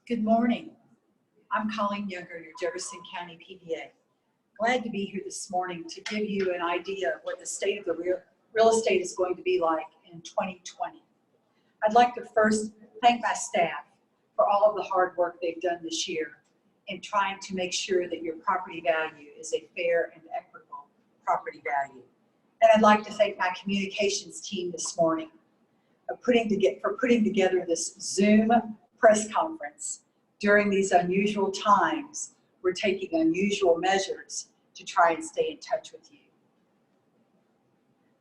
Good morning. I'm Colleen Younger, your Jefferson County PVA. Glad to be here this morning to give you an idea of what the state of the real estate is going to be like in 2020. I'd like to first thank my staff for all of the hard work they've done this year in trying to make sure that your property value is a fair and equitable property value. And I'd like to thank my communications team this morning for putting together this Zoom press conference. During these unusual times, we're taking unusual measures to try and stay in touch with you.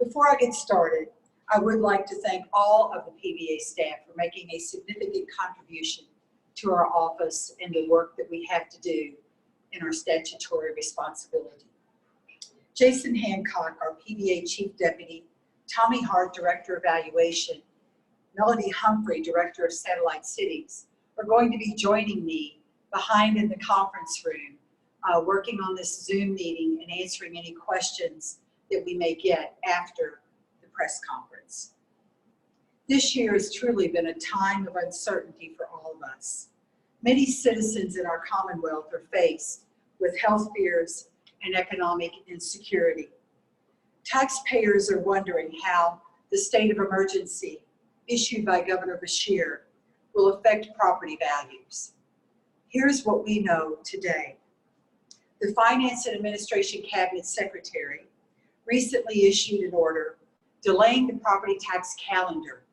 Before I get started, I would like to thank all of the PVA staff for making a significant contribution to our office and the work that we have to do in our statutory responsibility. Jason Hancock, our PVA Chief Deputy, Tommy Hart, Director of Evaluation, Melody Humphrey, Director of Satellite Cities, are going to be joining me behind in the conference room, working on this Zoom meeting and answering any questions that we may get after the press conference. This year has truly been a time of uncertainty for all of us. Many citizens in our Commonwealth are faced with health fears and economic insecurity. Taxpayers are wondering how the state of emergency issued by Governor Beshear will affect property values. Here's what we know today. The Finance and Administration Cabinet Secretary recently issued an order delaying the property tax calendar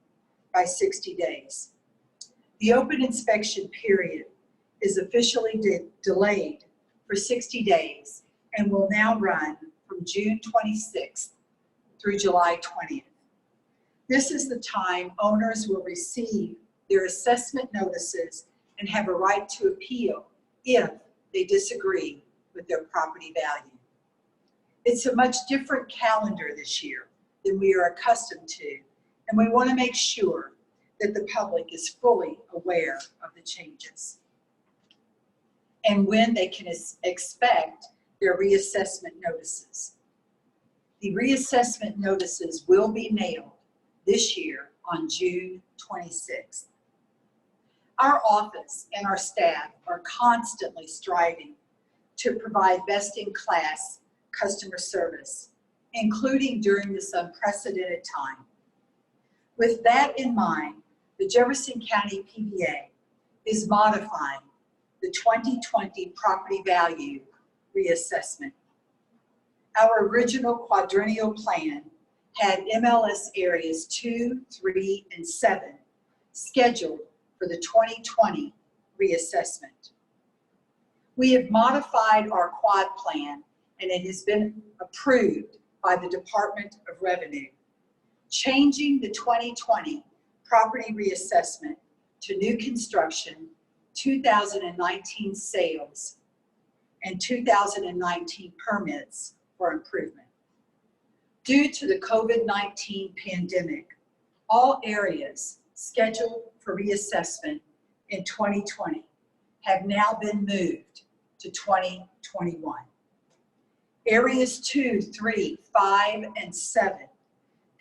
by 60 days. The open inspection period is officially delayed for 60 days and will now run from June 26th through July 20th. This is the time owners will receive their assessment notices and have a right to appeal if they disagree with their property value. It's a much different calendar this year than we are accustomed to, and we want to make sure that the public is fully aware of the changes and when they can expect their reassessment notices. The reassessment notices will be mailed this year on June 26th. Our office and our staff are constantly striving to provide best-in-class customer service, including during this unprecedented time. With that in mind, the Jefferson County PVA is modifying the 2020 property value reassessment. Our original quadrennial plan had MLS areas 2, 3, and 7 scheduled for the 2020 reassessment. We have modified our quad plan and it has been approved by the Department of Revenue, changing the 2020 property reassessment to new construction, 2019 sales, and 2019 permits for improvement. Due to the COVID-19 pandemic, all areas scheduled for reassessment in 2020 have now been moved to 2021. Areas 2, 3, 5, and 7,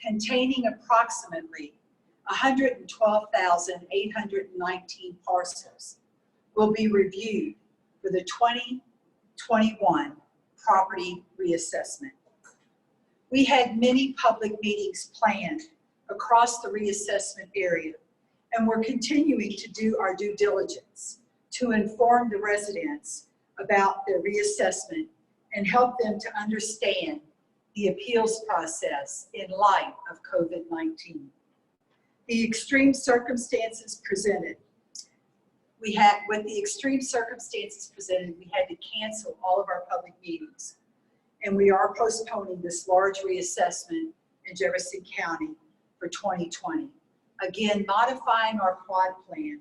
containing approximately 112,819 parcels, will be reviewed for the 2021 property reassessment. We had many public meetings planned across the reassessment area, and we're continuing to do our due diligence to inform the residents about their reassessment and help them to understand the appeals process in light of COVID-19. The extreme circumstances presented, we had to cancel all of our public meetings, and we are postponing this large reassessment in Jefferson County for 2020. Again, modifying our quad plan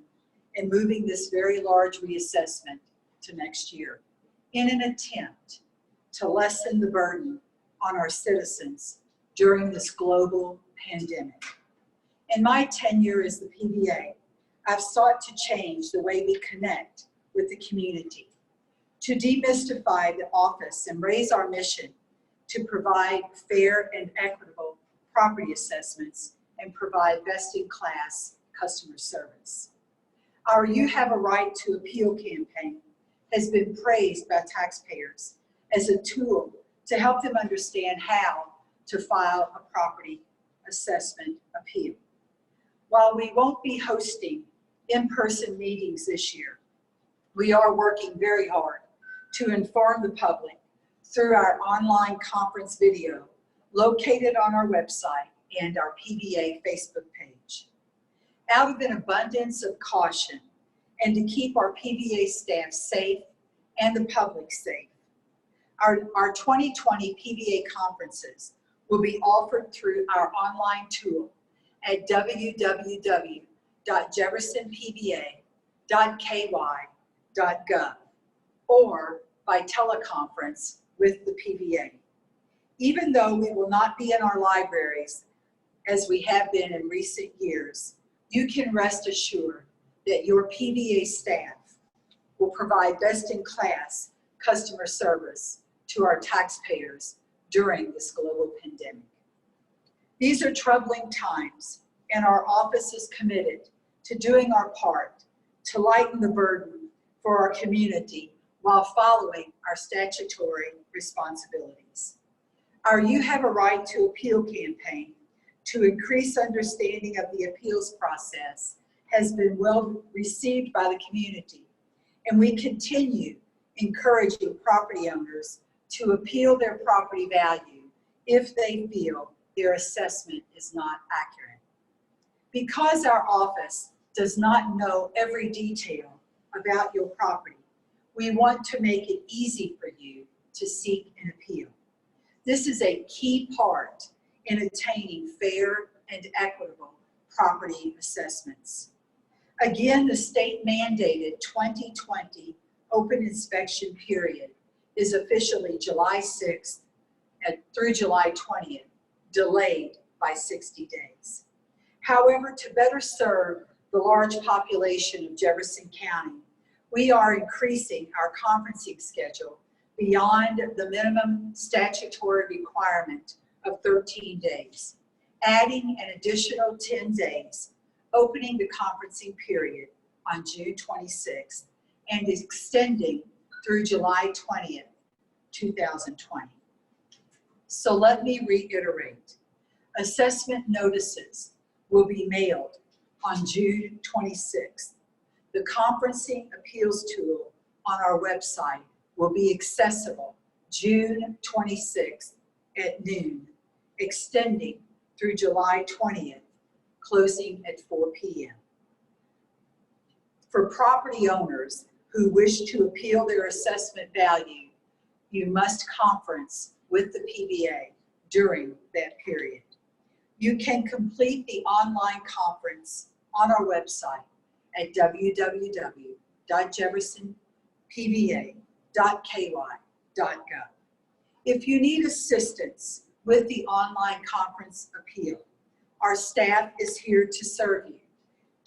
and moving this very large reassessment to next year in an attempt to lessen the burden on our citizens during this global pandemic. In my tenure as the PVA, I've sought to change the way we connect with the community, to demystify the office and raise our mission to provide fair and equitable property assessments and provide best-in-class customer service. Our You Have a Right to Appeal campaign has been praised by taxpayers as a tool to help them understand how to file a property assessment appeal. While we won't be hosting in-person meetings this year, we are working very hard to inform the public through our online conference video located on our website and our PVA Facebook page. Out of an abundance of caution and to keep our PVA staff safe and the public safe, our 2020 PVA conferences will be offered through our online tool at www.jeffersonpva.ky.gov or by teleconference with the PVA. Even though we will not be in our libraries as we have been in recent years, you can rest assured that your PVA staff will provide best-in-class customer service to our taxpayers during this global pandemic. These are troubling times, and our office is committed to doing our part to lighten the burden for our community while following our statutory responsibilities. Our You Have a Right to Appeal campaign to increase understanding of the appeals process has been well received by the community, and we continue encouraging property owners to appeal their property value if they feel their assessment is not accurate. Because our office does not know every detail about your property, we want to make it easy for you to seek an appeal. This is a key part in attaining fair and equitable property assessments. Again, the state mandated 2020 open inspection period is officially July 6th through July 20th, delayed by 60 days. However, to better serve the large population of Jefferson County, we are increasing our conferencing schedule beyond the minimum statutory requirement of 13 days, adding an additional 10 days, opening the conferencing period on June 26th and extending through July 20th, 2020. So let me reiterate. Assessment notices will be mailed on June 26th. The conferencing appeals tool on our website will be accessible June 26th at noon, extending through July 20th, closing at 4 p.m. For property owners who wish to appeal their assessment value, you must conference with the PVA during that period. You can complete the online conference on our website at www.jeffersonpva.ky.gov. If you need assistance with the online conference appeal, our staff is here to serve you,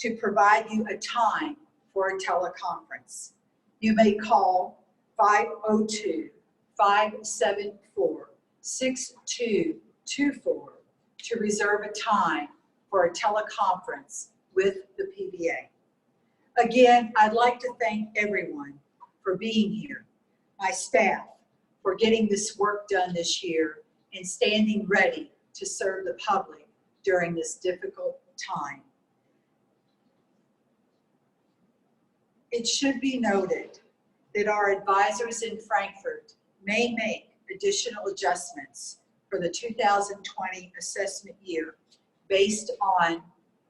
to provide you a time for a teleconference. You may call 502-574-6224 to reserve a time for a teleconference with the PVA. Again, I'd like to thank everyone for being here, my staff for getting this work done this year and standing ready to serve the public during this difficult time. It should be noted that our advisors in Frankfurt may make additional adjustments for the 2020 assessment year based on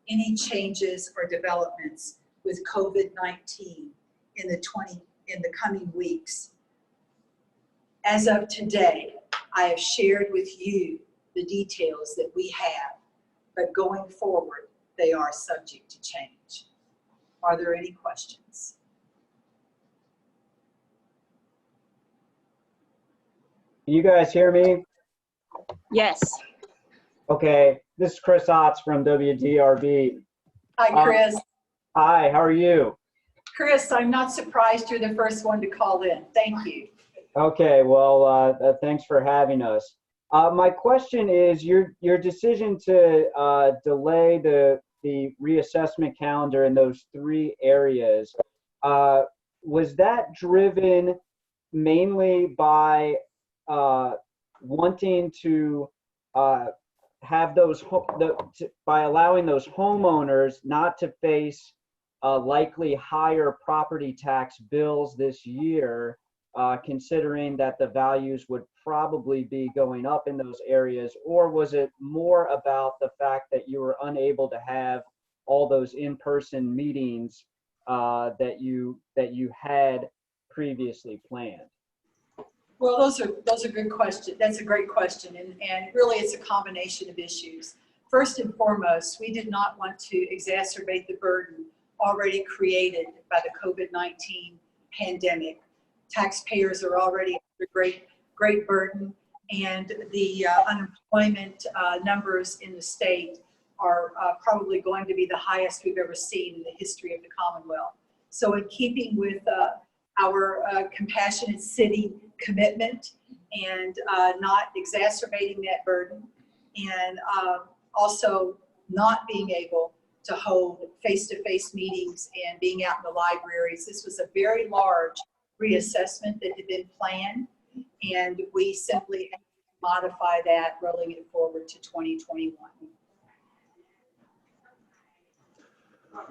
any changes or developments with COVID-19 in the coming weeks. As of today, I have shared with you the details that we have, but going forward, they are subject to change. Are there any questions? Can you guys hear me? Yes. Okay, this is Chris Otts from WDRB. Hi, Chris. Hi, how are you? Chris, I'm not surprised you're the first one to call in. Thank you. Okay, well, thanks for having us. My question is your decision to delay the the reassessment calendar in those 3 areas, was that driven mainly by wanting to have those by allowing those homeowners not to face likely higher property tax bills this year, considering that the values would probably be going up in those areas? Or was it more about the fact that you were unable to have all those in-person meetings that you had previously planned? Well, those are good questions. That's a great question, and really it's a combination of issues. First and foremost, we did not want to exacerbate the burden already created by the COVID-19 pandemic. Taxpayers are already under great burden, and the unemployment numbers in the state are probably going to be the highest we've ever seen in the history of the Commonwealth. So in keeping with our compassionate city commitment and not exacerbating that burden, and also not being able to hold face-to-face meetings and being out in the libraries, this was a very large reassessment that had been planned, and we simply modify that, rolling it forward to 2021.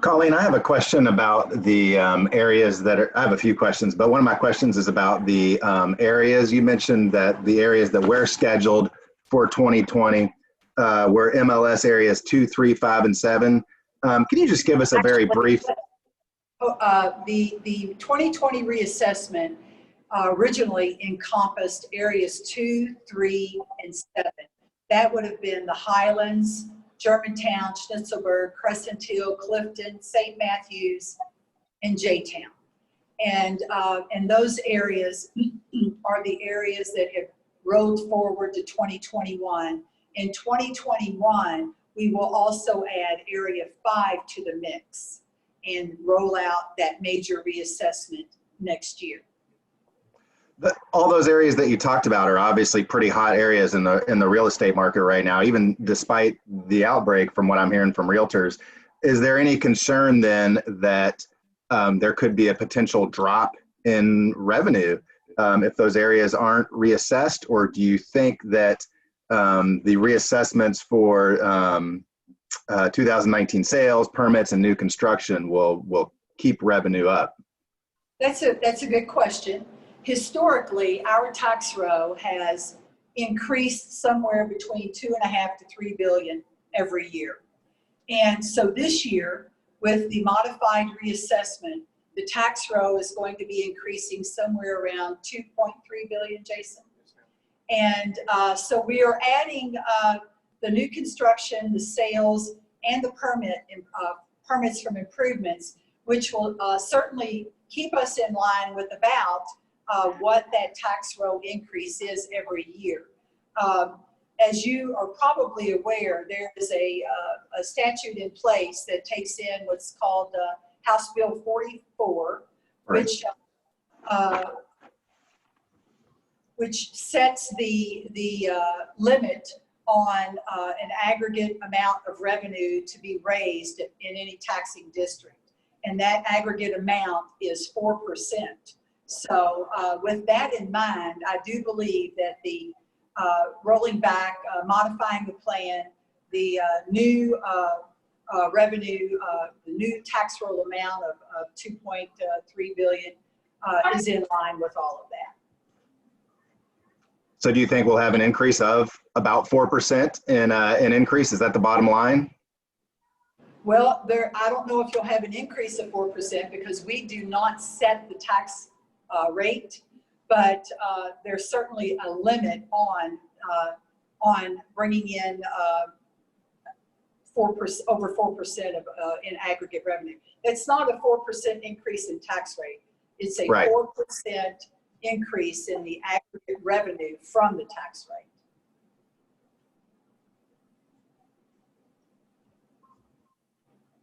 Colleen, I have a question about the areas that are, I have a few questions, but one of my questions is about the areas. You mentioned that the areas that were scheduled for 2020 were MLS areas 2, 3, 5, and 7. Can you just give us a very brief? The 2020 reassessment originally encompassed areas 2, 3, and 7. That would have been the Highlands, Germantown, Schnitzelburg, Crescent Hill, Clifton, St. Matthews, and J-Town. And those areas are the areas that have rolled forward to 2021. In 2021, we will also add Area 5 to the mix and roll out that major reassessment next year. All those areas that you talked about are obviously pretty hot areas in the real estate market right now, even despite the outbreak, from what I'm hearing from realtors. Is there any concern then that there could be a potential drop in revenue if those areas aren't reassessed? Or do you think that the reassessments for 2019 sales, permits, and new construction will keep revenue up? That's a good question. Historically, our tax row has increased somewhere between $2.5 to $3 billion every year. And so this year, with the modified reassessment, the tax row is going to be increasing somewhere around $2.3 billion, Jason. And so we are adding the new construction, the sales, and the permits from improvements, which will certainly keep us in line with about what that tax row increase is every year. As you are probably aware, there is a statute in place that takes in what's called House Bill 44, right, which sets the limit on an aggregate amount of revenue to be raised in any taxing district. And that aggregate amount is 4%. So with that in mind, I do believe that the rolling back, modifying the plan, the new revenue, the new tax roll amount of $2.3 billion is in line with all of that. So do you think we'll have an increase of about 4% in an increase? Is that the bottom line? Well, I don't know if you'll have an increase of 4% because we do not set the tax rate, but there's certainly a limit on bringing in 4%, over 4% of in aggregate revenue. It's not a 4% increase in tax rate. It's a 4% increase in the aggregate revenue from the tax rate.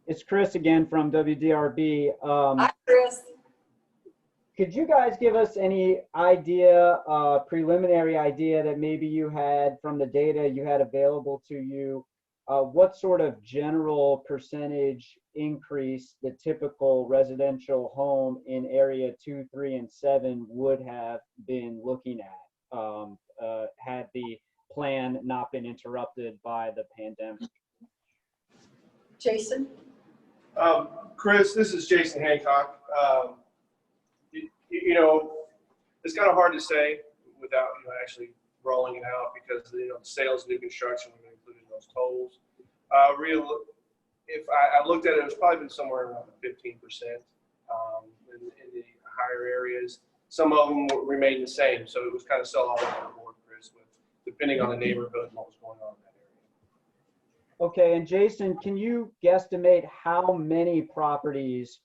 It's Chris again from WDRB. Hi, Chris. Could you guys give us any idea, preliminary idea that maybe you had from the data you had available to you what sort of general percentage increase the typical residential home in area 2, 3, and 7 would have been looking at had the plan not been interrupted by the pandemic? Jason? Chris, this is Jason Hancock. It's kind of hard to say without actually rolling it out because the sales, new construction, we're including those tolls. If I looked at it, it's probably been somewhere around 15% in the higher areas. Some of them remain the same, so it was kind of sell all over the board, Chris, depending on the neighborhood and what was going on in that area. Okay, and Jason, can you guesstimate how many properties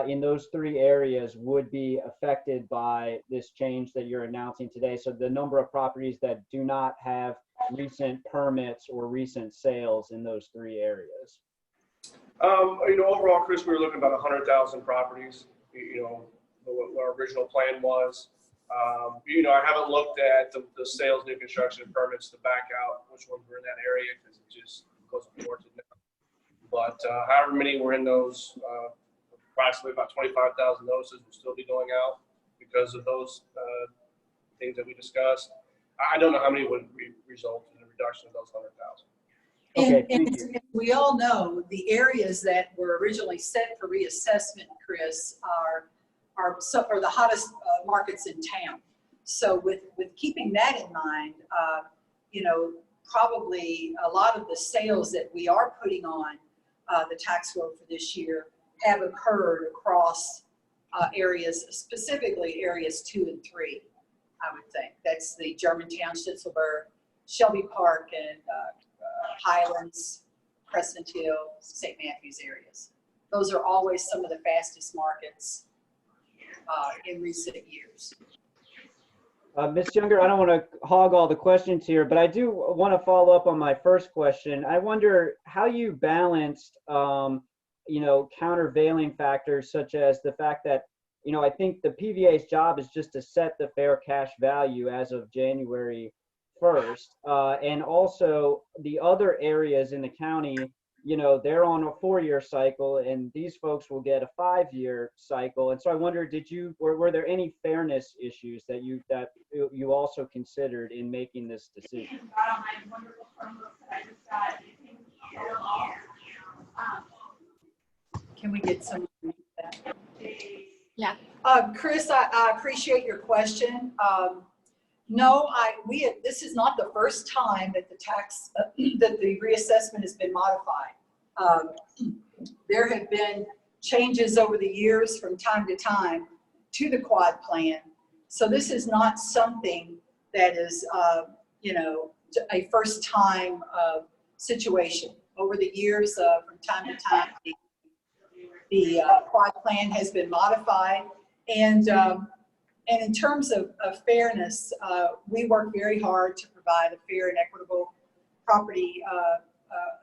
in those 3 areas would be affected by this change that you're announcing today? So the number of properties that do not have recent permits or recent sales in those 3 areas. Overall, Chris, we were looking at about 100,000 properties. What our original plan was. I haven't looked at the sales, new construction, permits to back out which ones were in that area because it just goes towards it now. But however many were in those, approximately about 25,000 notices will still be going out because of those things that we discussed. I don't know how many would result in a reduction of those 100,000. Okay, And thank you. as we all know, the areas that were originally set for reassessment, Chris, are the hottest markets in town. So with keeping that in mind, probably a lot of the sales that we are putting on the tax roll for this year have occurred across areas, specifically areas 2 and 3, I would think. That's the Germantown, Schitzelberg, Shelby Park, and Highlands, Crescent Hill, St. Matthews areas. Those are always some of the fastest markets in recent years. Ms. Younger, I don't want to hog all the questions here, but I do want to follow up on my first question. I wonder how you balanced, countervailing factors such as the fact that, I think the PVA's job is just to set the fair cash value as of January 1st. And also the other areas in the county, they're on a 4-year cycle and these folks will get a 5-year cycle. And so I wonder, were there any fairness issues that you also considered in making this decision? Can we get some of that? Yeah. Chris, I appreciate your question. No, this is not the first time that that the reassessment has been modified. There have been changes over the years from time to time to the quad plan. So this is not something that is, a first time situation. Over the years, from time to time, the quad plan has been modified. And in terms of fairness, we work very hard to provide a fair and equitable property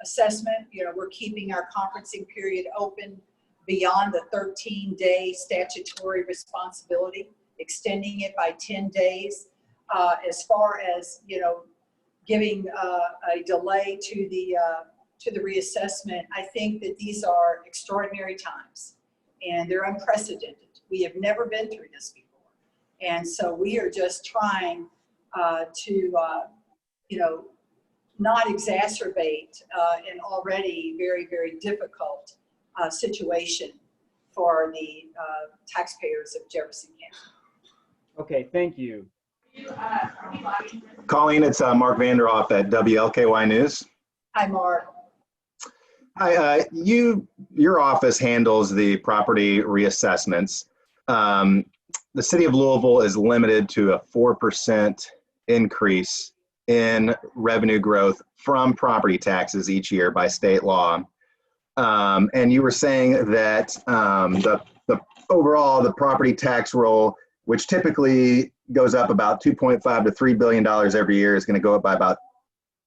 assessment. We're keeping our conferencing period open beyond the 13-day statutory responsibility, extending it by 10 days. As far as, giving a delay to the reassessment, I think that these are extraordinary times and they're unprecedented. We have never been through this before. And so we are just trying to, not exacerbate an already very, very difficult situation for the taxpayers of Jefferson County. Okay, thank you. Colleen, it's Mark Vanderhoff at WLKY News. Hi, Mark. Hi, your office handles the property reassessments. The city of Louisville is limited to a 4% increase in revenue growth from property taxes each year by state law. And you were saying that the overall, the property tax roll, which typically goes up about $2.5 to $3 billion every year, is going to go up by about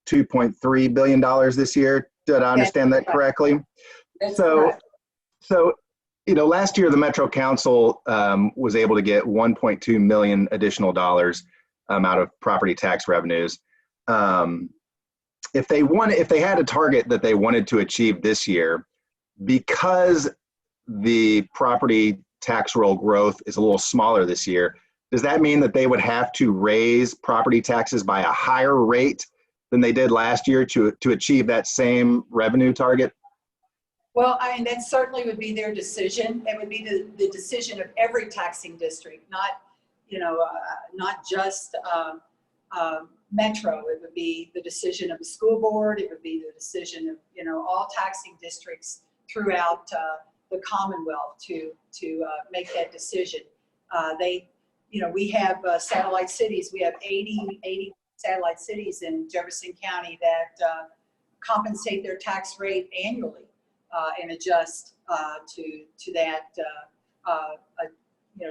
$2.3 billion this year. Did I understand that correctly? That's So, correct. so, last year the Metro Council was able to get 1.2 million additional dollars out of property tax revenues. if they had a target that they wanted to achieve this year, because the property tax roll growth is a little smaller this year, does that mean that they would have to raise property taxes by a higher rate than they did last year to achieve that same revenue target? Well, I mean, that certainly would be their decision. It would be the decision of every taxing district, not, not just Metro. It would be the decision of the school board. It would be the decision of, all taxing districts throughout the Commonwealth to make that decision. We have satellite cities. We have 80 satellite cities in Jefferson County that compensate their tax rate annually and adjust to that,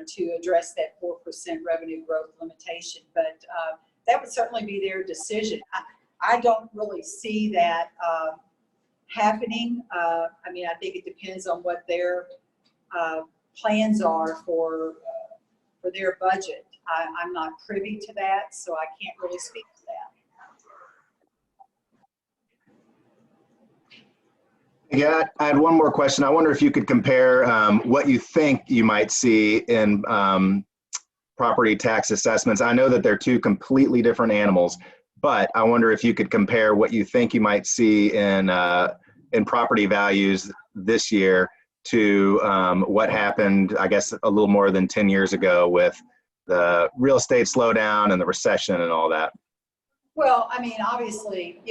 to address that 4% revenue growth limitation. But that would certainly be their decision. I don't really see that happening. I think it depends on what their plans are for their budget. I'm not privy to that, so I can't really speak to that. Yeah, I had one more question. I wonder if you could compare what you think you might see in property tax assessments. I know that they're two completely different animals, but I wonder if you could compare what you think you might see in property values this year to what happened, I guess, a little more than 10 years ago with the real estate slowdown and the recession and all that. Well, obviously,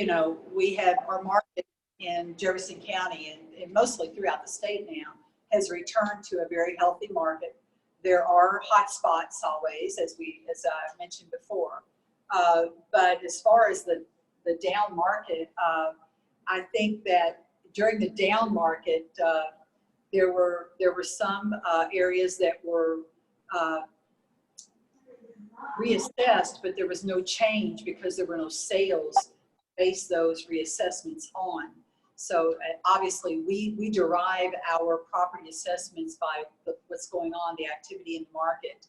we have our market in Jefferson County and mostly throughout the state now has returned to a very healthy market. There are hot spots always, as I mentioned before. But as far as the down market, I think that during the down market, there were some areas that were reassessed, but there was no change because there were no sales to base those reassessments on. So obviously we derive our property assessments by what's going on, the activity in the market.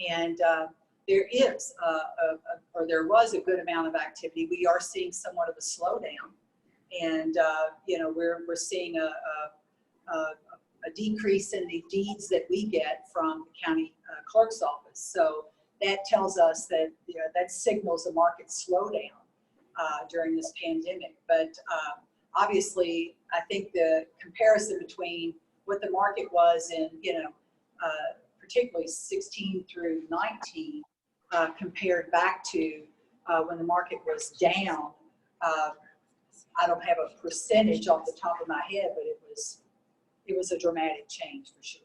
And there is, there was a good amount of activity. We are seeing somewhat of a slowdown. And, we're seeing a decrease in the deeds that we get from the county clerk's office. So that tells us that, that signals a market slowdown during this pandemic. But obviously, I think the comparison between what the market was in, particularly 16 through 19, compared back to when the market was down, I don't have a percentage off the top of my head, but it was a dramatic change for sure.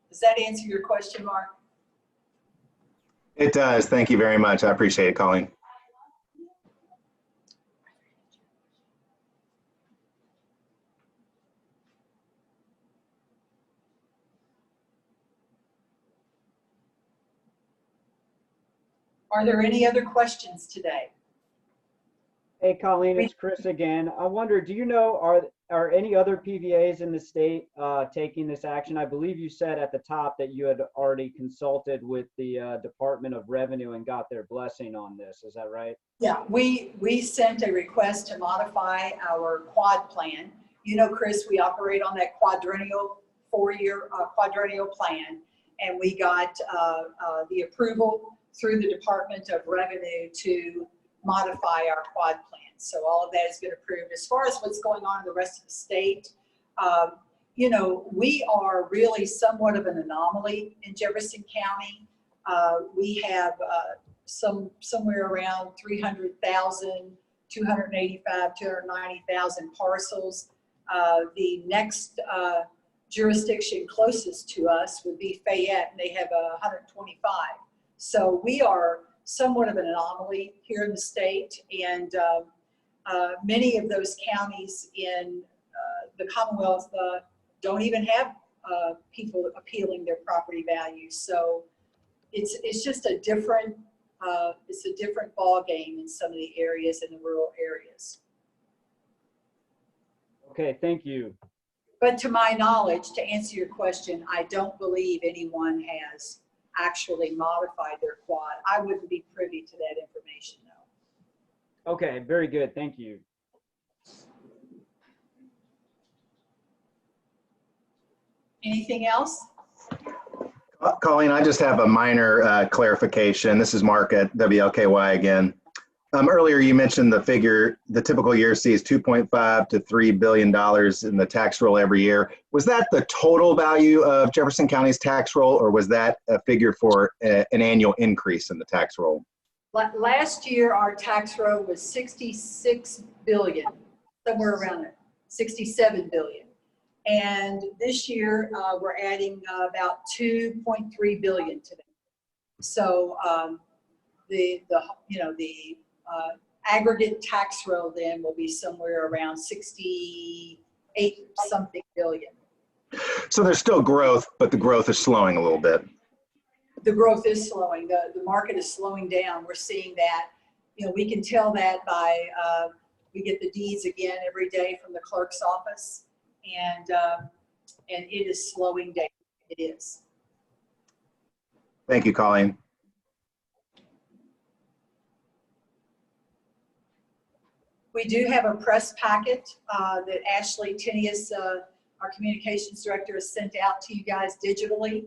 Does that answer your question, Mark? It does. Thank you very much. I appreciate it, Colleen. Are there any other questions today? Hey, Colleen, it's Chris again. I wonder, do you know, are any other PVAs in the state taking this action? I believe you said at the top that you had already consulted with the Department of Revenue and got their blessing on this. Is that right? Yeah, we sent a request to modify our quad plan. Chris, we operate on that quadrennial, 4-year quadrennial plan, and we got the approval through the Department of Revenue to modify our quad plan. So all of that has been approved. As far as what's going on in the rest of the state, we are really somewhat of an anomaly in Jefferson County. We have somewhere around 300,000, 285, 290,000 parcels. The next jurisdiction closest to us would be Fayette, and they have 125. So we are somewhat of an anomaly here in the state, and many of those counties in the Commonwealth don't even have people appealing their property values. So it's just a different ball game in some of the areas, in the rural areas. Okay, thank you. But to my knowledge, to answer your question, I don't believe anyone has actually modified their quad. I wouldn't be privy to that information, though. Okay, very good. Thank you. Anything else? Colleen, I just have a minor clarification. This is Mark at WLKY again. Earlier, you mentioned the figure, the typical year sees $2.5 to $3 billion in the tax roll every year. Was that the total value of Jefferson County's tax roll, or was that a figure for an annual increase in the tax roll? Last year, our tax roll was 66 billion, somewhere around there, 67 billion. And this year, we're adding about 2.3 billion to that. So the aggregate tax roll then will be somewhere around 68 something billion. So there's still growth, but the growth is slowing a little bit. The growth is slowing. The market is slowing down. We're seeing that. We can tell that by we get the deeds again every day from the clerk's office, and it is slowing down. It is. Thank you, Colleen. We do have a press packet that Ashley Tinius, our communications director, has sent out to you guys digitally.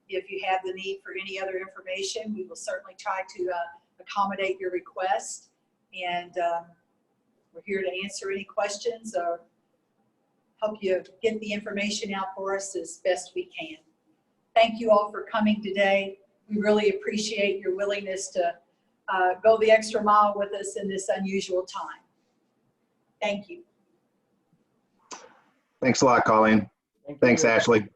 If you have the need for any other information, we will certainly try to accommodate your request. And we're here to answer any questions or help you get the information out for us as best we can. Thank you all for coming today. We really appreciate your willingness to go the extra mile with us in this unusual time. Thank you. Thanks a lot, Colleen. Thanks, Ashley.